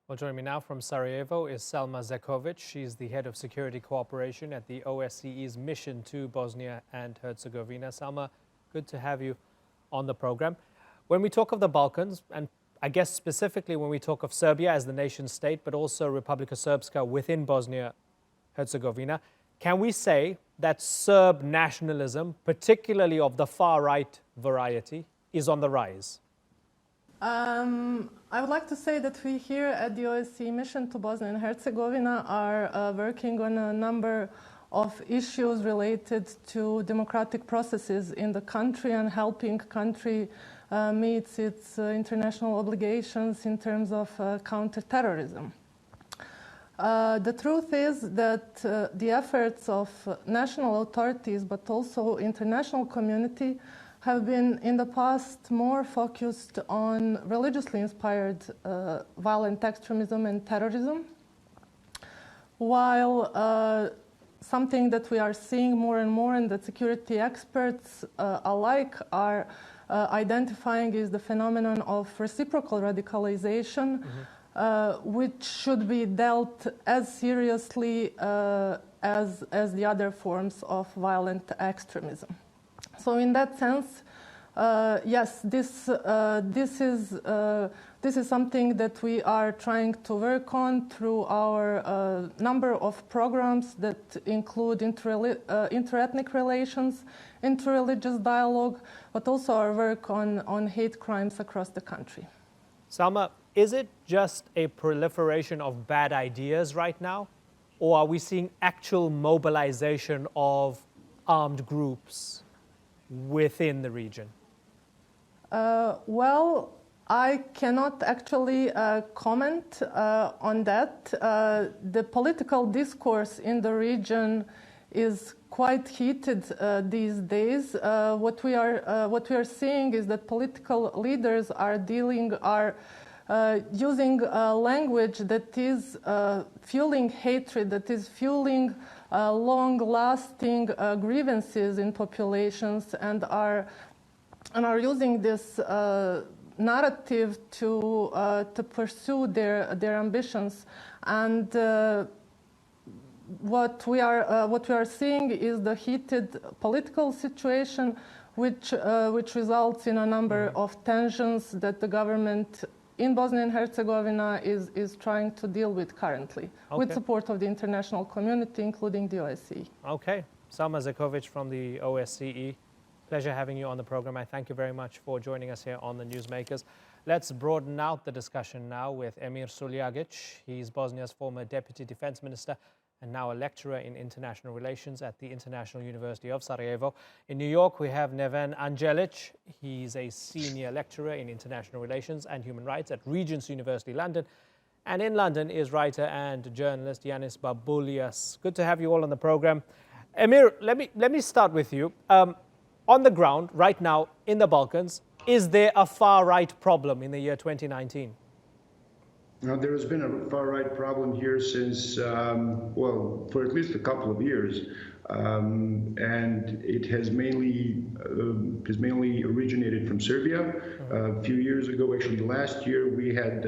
Well, joining me now from Sarajevo is Selma Zekovic. She's the head of security cooperation at the OSCE's mission to Bosnia and Herzegovina. Selma, good to have you on the program. When we talk of the Balkans, and I guess specifically when we talk of Serbia as the nation state, but also Republika Srpska within Bosnia-Herzegovina, can we say that Serb nationalism, particularly of the far-right variety, is on the rise? I would like to say that we here at the OSCE mission to Bosnia and Herzegovina are working on a number of issues related to democratic processes in the country and helping country meet its international obligations in terms of counterterrorism. The truth is that the efforts of national authorities but also international community have been in the past more focused on religiously inspired violent extremism and terrorism, while something that we are seeing more and more and that security experts alike are identifying is the phenomenon of reciprocal radicalization, which should be dealt as seriously as the other forms of violent extremism. So in that sense, yes, this is something that we are trying to work on through our number of programs that include interethnic relations, interreligious dialogue, but also our work on hate crimes across the country. Selma, is it just a proliferation of bad ideas right now, or are we seeing actual mobilization of armed groups within the region? Well, I cannot actually comment on that. The political discourse in the region is quite heated these days. What we are seeing is that political leaders are using language that is fueling hatred, that is fueling long-lasting grievances in populations, and are using this narrative to pursue their ambitions. And what we are seeing is the heated political situation, which results in a number of tensions that the government in Bosnia and Herzegovina is trying to deal with currently, with support of the international community, including the OSCE. Okay. Selma Zekovic from the OSCE. Pleasure having you on the program. I thank you very much for joining us here on the Newsmakers. Let's broaden out the discussion now with Emir Suljagic. He's Bosnia's former Deputy Defense Minister and now a lecturer in international relations at the International University of Sarajevo. In New York, we have Neven Andjelic. He's a senior lecturer in international relations and human rights at Regent's University, London. And in London is writer and journalist Yiannis Baboulias. Good to have you all on the program. Emir, let me start with you. On the ground, right now, in the Balkans, is there a far-right problem in the year 2019? Now, there has been a far-right problem here since, well, for at least a couple of years. And it has mainly originated from Serbia. A few years ago, actually last year, we had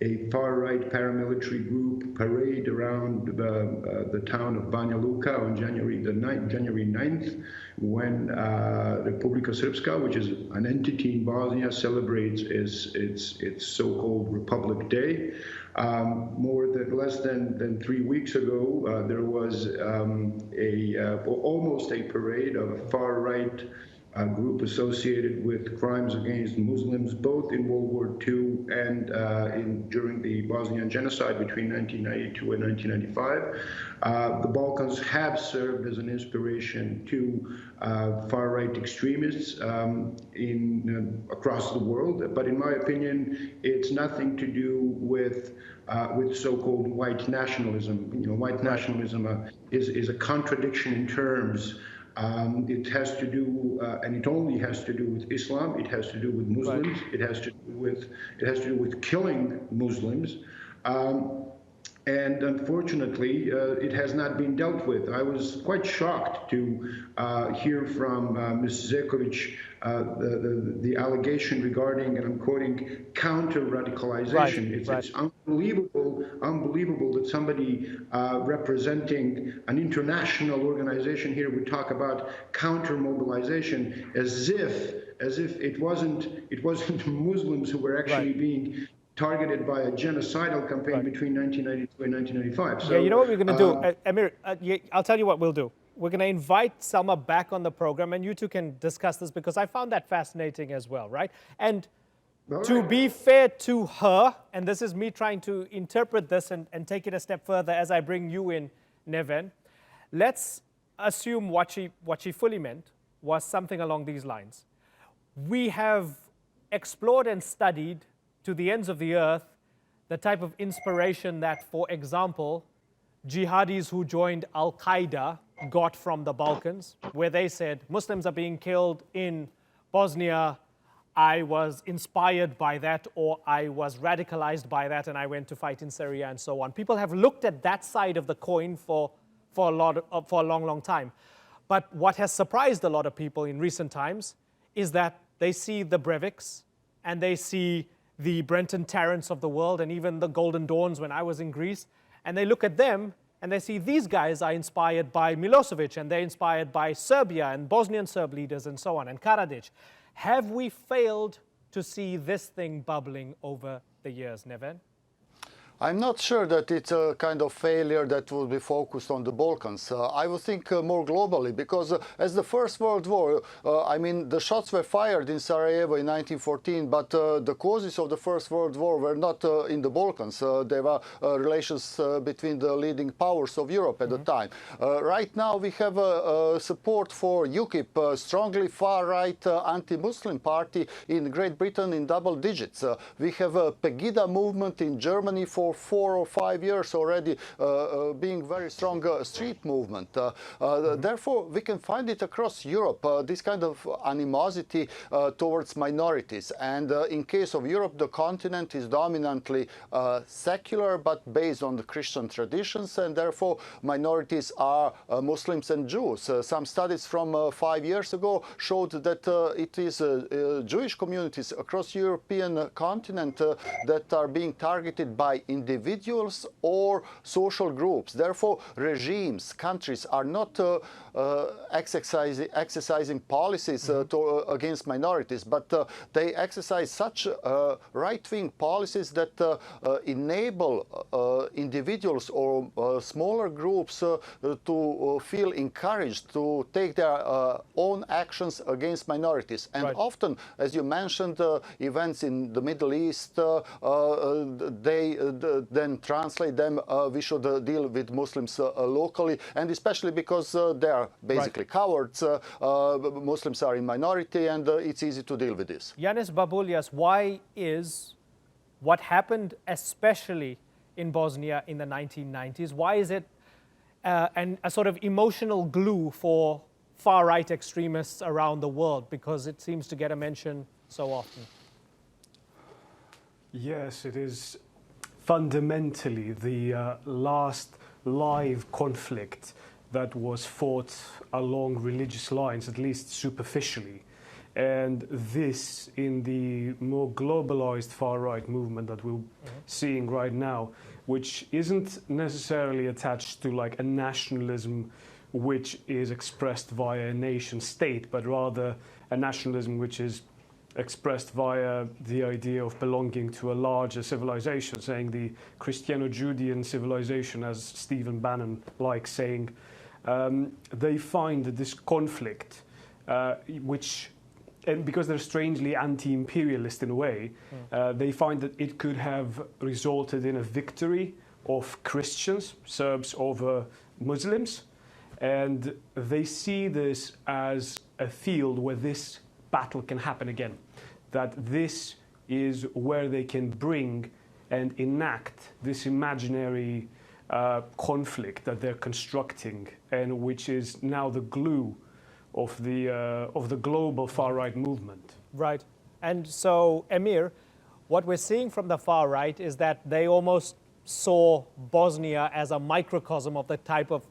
a far-right paramilitary group parade around the town of Banja Luka on January 9th, when Republika Srpska, which is an entity in Bosnia, celebrates its so-called Republic Day. Less than 3 weeks ago, there was almost a parade of a far-right group associated with crimes against Muslims, both in World War II and during the Bosnian genocide between 1992 and 1995. The Balkans have served as an inspiration to far-right extremists across the world, but in my opinion, it's nothing to do with so-called white nationalism. You know, white nationalism is a contradiction in terms. It has to do, and it only has to do with Islam. It has to do with Muslims. Right. It has to do with killing Muslims. And unfortunately, it has not been dealt with. I was quite shocked to hear from Ms. Zekovic the allegation regarding, and I'm quoting, counter-radicalization. It's unbelievable that somebody representing an international organization here would talk about counter-mobilization as if it wasn't Muslims who were actually being targeted by a genocidal campaign between 1992 and 1995. So, yeah, you know what we're going to do? Emir, I'll tell you what we'll do. We're going to invite Selma back on the program, and you two can discuss this, because I found that fascinating as well, right? And to be fair to her, and this is me trying to interpret this and take it a step further as I bring you in, Neven, let's assume what she fully meant was something along these lines. We have explored and studied to the ends of the earth the type of inspiration that, for example, jihadis who joined Al-Qaeda got from the Balkans, where they said, Muslims are being killed in Bosnia, I was inspired by that, or I was radicalized by that, and I went to fight in Syria, and so on. People have looked at that side of the coin for a long time. But what has surprised a lot of people in recent times is that they see the Breiviks, and they see the Brenton Tarrants of the world, and even the Golden Dawns when I was in Greece, and they look at them and they see these guys are inspired by Milosevic, and they're inspired by Serbia and Bosnian Serb leaders and so on, and Karadzic. Have we failed to see this thing bubbling over the years, Neven? I'm not sure that it's a kind of failure that will be focused on the Balkans. I would think more globally, because as the First World War, I mean, the shots were fired in Sarajevo in 1914, but the causes of the First World War were not in the Balkans. There were relations between the leading powers of Europe at the time. Right now we have support for UKIP, a strongly far-right anti-Muslim party in Great Britain in double digits. We have a Pegida movement in Germany for 4 or 5 years already, being very strong street movement. Therefore, we can find it across Europe, this kind of animosity towards minorities. And in case of Europe, the continent is dominantly secular, but based on the Christian traditions, and therefore minorities are Muslims and Jews. Some studies from 5 years ago showed that it is Jewish communities across European continent that are being targeted by individuals or social groups. Therefore, regimes, countries are not exercising policies against minorities, but they exercise such right-wing policies that enable individuals or smaller groups to feel encouraged to take their own actions against minorities. And often, as you mentioned, events in the Middle East, they then translate them, we should deal with Muslims locally, and especially because they are basically cowards. Muslims are in minority, and it's easy to deal with this. Yiannis Baboulias, why is what happened especially in Bosnia in the 1990s, why is it a sort of emotional glue for far-right extremists around the world? Because it seems to get a mention so often. Yes, it is fundamentally the last live conflict that was fought along religious lines, at least superficially. And this, in the more globalized far-right movement that we're seeing right now, which isn't necessarily attached to like a nationalism which is expressed via a nation state, but rather a nationalism which is expressed via the idea of belonging to a larger civilization, saying the Christiano-Judean civilization, as Stephen Bannon likes saying. They find that this conflict, and because they're strangely anti-imperialist in a way, they find that it could have resulted in a victory of Christians, Serbs over Muslims, and they see this as a field where this battle can happen again, that this is where they can bring and enact this imaginary conflict that they're constructing, and which is now the glue of the global far-right movement. Right. And so, Emir, what we're seeing from the far right is that they almost saw Bosnia as a microcosm of the type of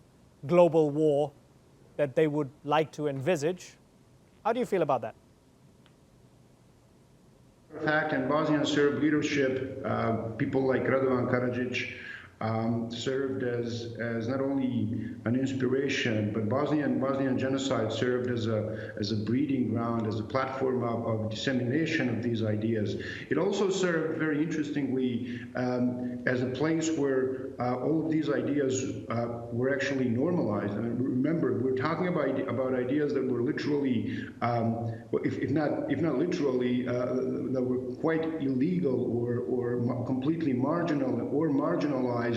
global war that they would like to envisage. How do you feel about that? In fact, in Bosnian Serb leadership, people like Radovan Karadzic served as not only an inspiration, but Bosnian genocide served as a breeding ground, as a platform of dissemination of these ideas. It also served, very interestingly, as a place where all of these ideas were actually normalized. And remember, we're talking about ideas that were literally, if not literally, that were quite illegal or completely marginalized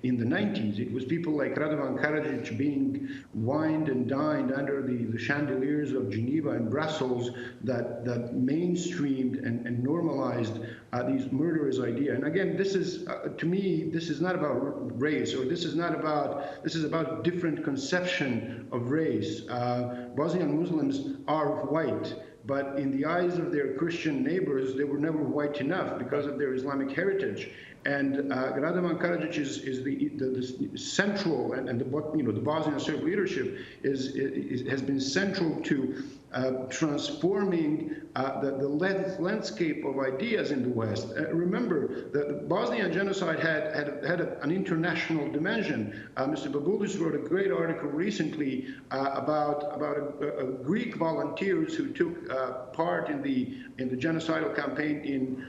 in the 90s. It was people like Radovan Karadzic being wined and dined under the chandeliers of Geneva and Brussels that mainstreamed and normalized these murderous ideas. And again, this is, to me, this is not about race, or this is about different conception of race. Bosnian Muslims are white, but in the eyes of their Christian neighbors, they were never white enough because of their Islamic heritage. And Radovan Karadzic is the central, and the Bosnian Serb leadership has been central to transforming the landscape of ideas in the West. Remember, the Bosnian genocide had an international dimension. Mr. Baboulias wrote a great article recently about Greek volunteers who took part in the genocidal campaign in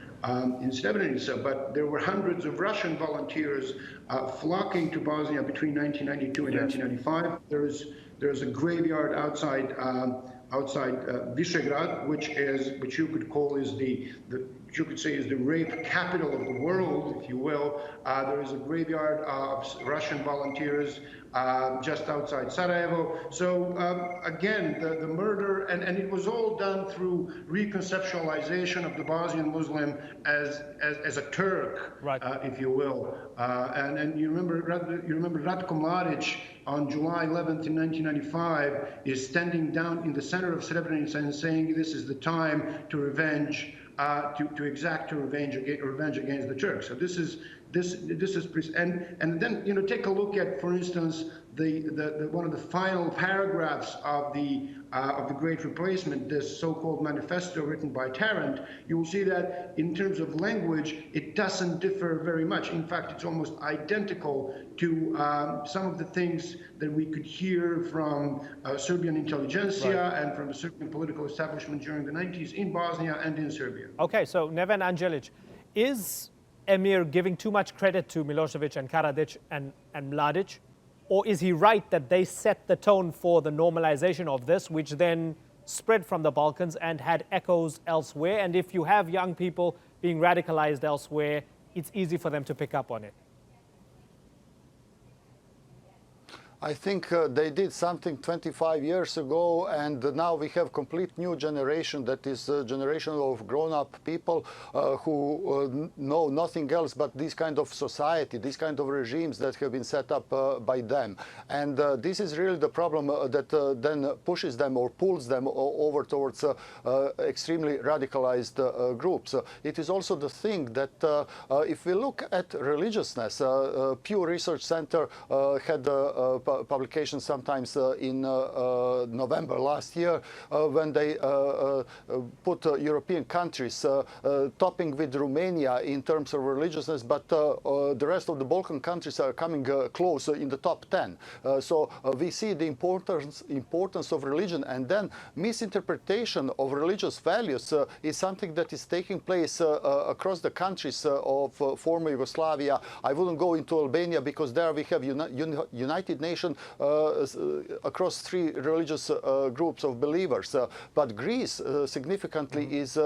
Srebrenica, but there were hundreds of Russian volunteers flocking to Bosnia between 1992 and 1995. There's a graveyard outside Visegrad, which you could call is you could say is the rape capital of the world, if you will. There is a graveyard of Russian volunteers just outside Sarajevo. So again, the murder, and it was all done through reconceptualization of the Bosnian Muslim as a Turk, right. If you will. And you remember Ratko Mladic on July 11th in 1995 is standing down in the center of Srebrenica and saying this is the time to revenge. To exact revenge against the Turks. So this is and then take a look at, for instance, the one of the final paragraphs of the Great Replacement, this so-called manifesto written by Tarrant. You will see that in terms of language, it doesn't differ very much. In fact, it's almost identical to some of the things that we could hear from Serbian intelligentsia and from the Serbian political establishment during the 90s in Bosnia and in Serbia. Okay, so Neven Andjelic, is Emir giving too much credit to Milosevic and Karadzic and Mladic? Or is he right that they set the tone for the normalization of this, which then spread from the Balkans and had echoes elsewhere? And if you have young people being radicalized elsewhere, it's easy for them to pick up on it. I think they did something 25 years ago, and now we have complete new generation that is a generation of grown-up people who know nothing else but this kind of society, these kind of regimes that have been set up by them. And this is really the problem that then pushes them or pulls them over towards extremely radicalized groups. It is also the thing that if we look at religiousness, Pew Research Center had publication sometimes in November last year when they put European countries topping with Romania in terms of religiousness, but the rest of the Balkan countries are coming close in the top 10. So we see the importance of religion, and then misinterpretation of religious values is something that is taking place across the countries of former Yugoslavia. I wouldn't go into Albania because there we have United Nations across 3 religious groups of believers. But Greece significantly is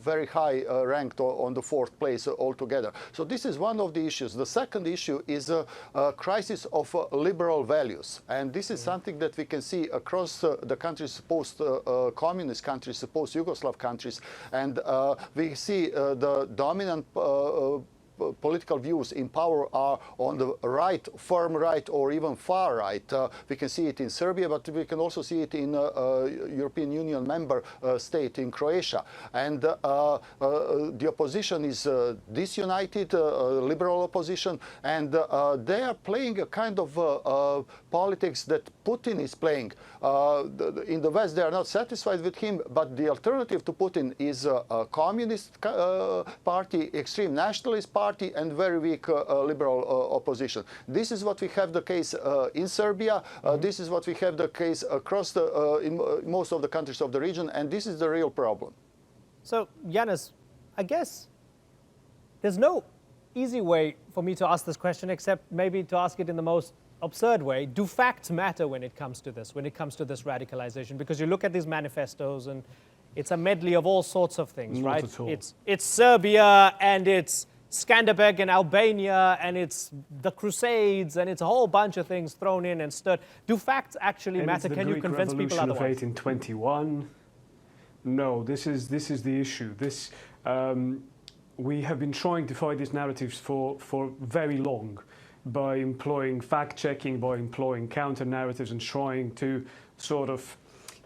very high ranked on the 4th place altogether. So this is one of the issues. The second issue is a crisis of liberal values. And this is something that we can see across the countries, post-communist countries, post-Yugoslav countries. And we see the dominant political views in power are on the right, firm right, or even far right. We can see it in Serbia, but we can also see it in European Union member state in Croatia. And the opposition is disunited, liberal opposition, and they are playing a kind of politics that Putin is playing. In the West, they are not satisfied with him, but the alternative to Putin is a communist party, extreme nationalist party, and very weak liberal opposition. This is what we have the case in Serbia. This is what we have the case across in most of the countries of the region, and this is the real problem. So, Yiannis, I guess there's no easy way for me to ask this question except maybe to ask it in the most absurd way. Do facts matter when it comes to this, radicalization? Because you look at these manifestos and it's a medley of all sorts of things, Not right? at all. It's Serbia, and it's Skanderbeg in Albania, and it's the Crusades, and it's a whole bunch of things thrown in and stirred. Do facts actually And matter? it's the Can you Greek convince people Revolution otherwise? of 1821. No, this is the issue. We have been trying to fight these narratives for very long by employing fact-checking, by employing counter-narratives and trying to sort of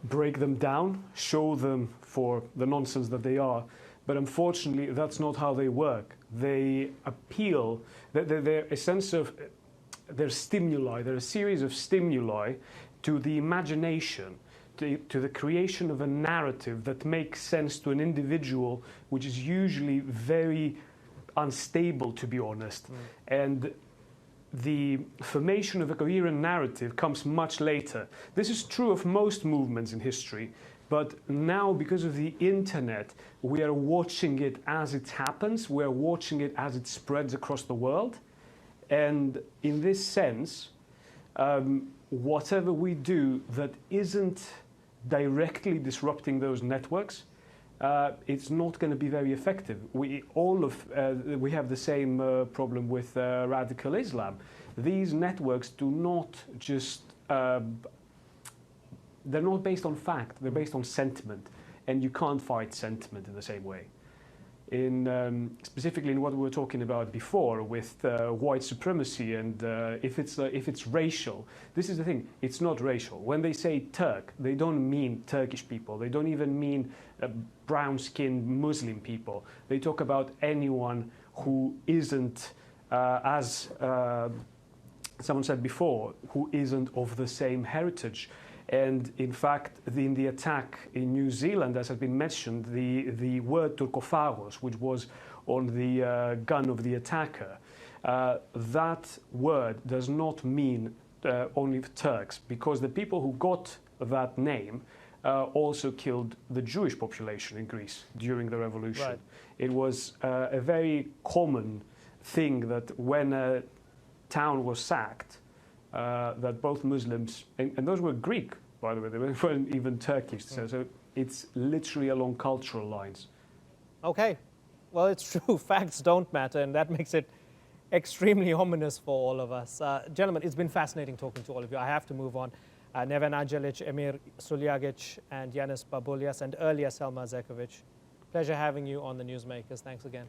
break them down, show them for the nonsense that they are. But unfortunately, that's not how they work. They appeal, they're a sense of, they're stimuli, they're a series of stimuli to the imagination, to the creation of a narrative that makes sense to an individual, which is usually very unstable, to be honest. And the formation of a coherent narrative comes much later. This is true of most movements in history, but now, because of the internet, we are watching it as it happens, we are watching it as it spreads across the world. And in this sense, whatever we do that isn't directly disrupting those networks, it's not going to be very effective. We have the same problem with radical Islam. These networks do not just, they're not based on fact, they're based on sentiment, and you can't fight sentiment in the same way. Specifically in what we were talking about before with white supremacy and if it's racial, this is the thing, it's not racial. When they say Turk, they don't mean Turkish people, they don't even mean brown-skinned Muslim people. They talk about anyone who isn't, as someone said before, who isn't of the same heritage. And in fact, in the attack in New Zealand, as has been mentioned, the word Turkopharos, which was on the gun of the attacker, that word does not mean only Turks, because the people who got that name also killed the Jewish population in Greece during the revolution. Right. It was a very common thing that when a town was sacked, that both Muslims, and those were Greek, by the way, they weren't even Turkish, so it's literally along cultural lines. Okay, well, it's true, facts don't matter, and that makes it extremely ominous for all of us. Gentlemen, it's been fascinating talking to all of you. I have to move on. Neven Andjelic, Emir Suljagic, and Yiannis Baboulias, and earlier Selma Zekovic. Pleasure having you on the Newsmakers. Thanks again.